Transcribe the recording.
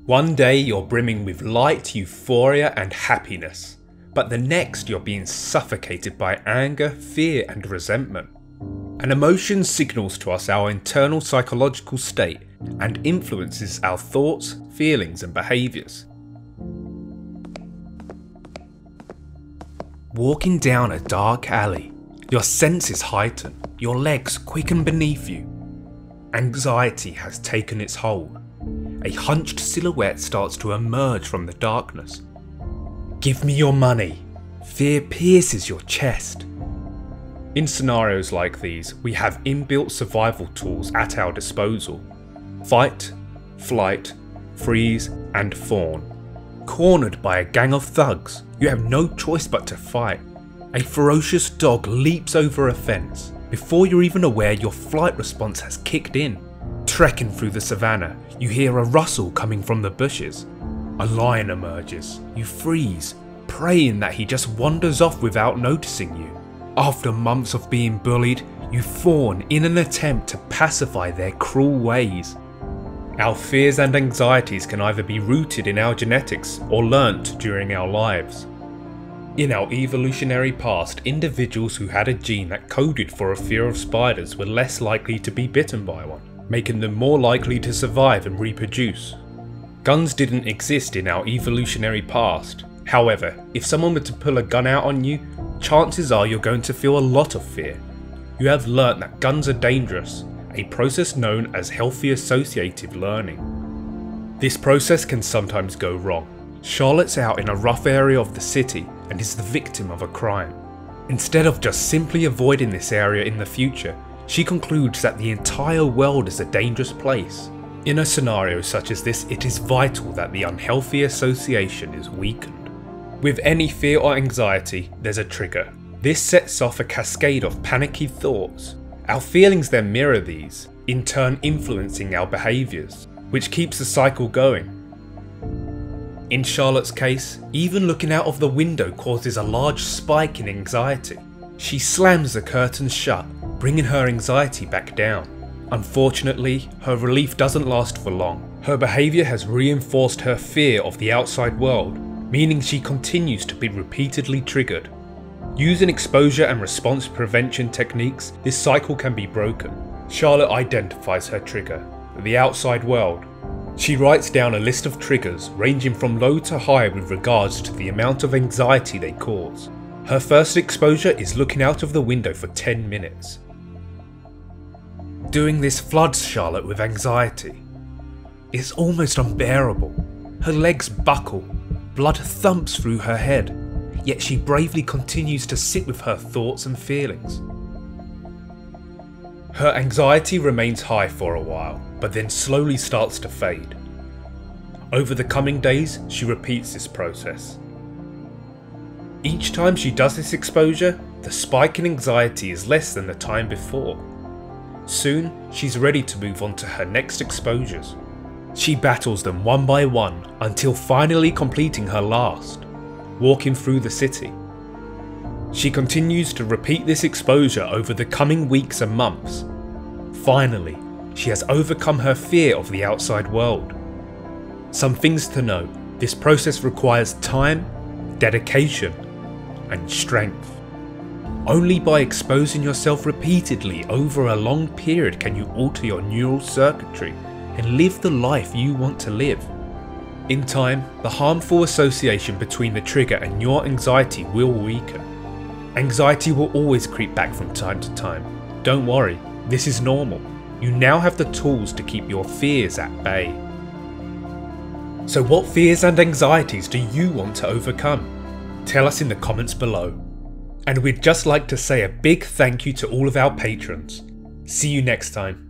One day you're brimming with light, euphoria and happiness, but the next you're being suffocated by anger, fear and resentment. An emotion signals to us our internal psychological state and influences our thoughts, feelings and behaviours. Walking down a dark alley, your senses heighten, your legs quicken beneath you. Anxiety has taken its hold. A hunched silhouette starts to emerge from the darkness. Give me your money. Fear pierces your chest. In scenarios like these, we have inbuilt survival tools at our disposal. Fight, flight, freeze and fawn. Cornered by a gang of thugs, you have no choice but to fight. A ferocious dog leaps over a fence. Before you're even aware, your flight response has kicked in. Trekking through the savannah, you hear a rustle coming from the bushes. A lion emerges. You freeze, praying that he just wanders off without noticing you. After months of being bullied, you fawn in an attempt to pacify their cruel ways. Our fears and anxieties can either be rooted in our genetics or learnt during our lives. In our evolutionary past, individuals who had a gene that coded for a fear of spiders were less likely to be bitten by one, making them more likely to survive and reproduce. Guns didn't exist in our evolutionary past. However, if someone were to pull a gun out on you, chances are you're going to feel a lot of fear. You have learnt that guns are dangerous, a process known as healthy associative learning. This process can sometimes go wrong. Charlotte's out in a rough area of the city and is the victim of a crime. Instead of just simply avoiding this area in the future, she concludes that the entire world is a dangerous place. In a scenario such as this, it is vital that the unhealthy association is weakened. With any fear or anxiety, there's a trigger. This sets off a cascade of panicky thoughts. Our feelings then mirror these, in turn influencing our behaviours, which keeps the cycle going. In Charlotte's case, even looking out of the window causes a large spike in anxiety. She slams the curtains shut, bringing her anxiety back down. Unfortunately, her relief doesn't last for long. Her behaviour has reinforced her fear of the outside world, meaning she continues to be repeatedly triggered. Using exposure and response prevention techniques, this cycle can be broken. Charlotte identifies her trigger, the outside world. She writes down a list of triggers ranging from low to high with regards to the amount of anxiety they cause. Her first exposure is looking out of the window for 10 minutes. Doing this floods Charlotte with anxiety. It's almost unbearable. Her legs buckle, blood thumps through her head, yet she bravely continues to sit with her thoughts and feelings. Her anxiety remains high for a while, but then slowly starts to fade. Over the coming days, she repeats this process. Each time she does this exposure, the spike in anxiety is less than the time before. Soon, she's ready to move on to her next exposures. She battles them one by one until finally completing her last, walking through the city. She continues to repeat this exposure over the coming weeks and months. Finally, she has overcome her fear of the outside world. Some things to note: this process requires time, dedication, and strength. Only by exposing yourself repeatedly over a long period can you alter your neural circuitry and live the life you want to live. In time, the harmful association between the trigger and your anxiety will weaken. Anxiety will always creep back from time to time. Don't worry, this is normal. You now have the tools to keep your fears at bay. So what fears and anxieties do you want to overcome? Tell us in the comments below. And we'd just like to say a big thank you to all of our patrons. See you next time.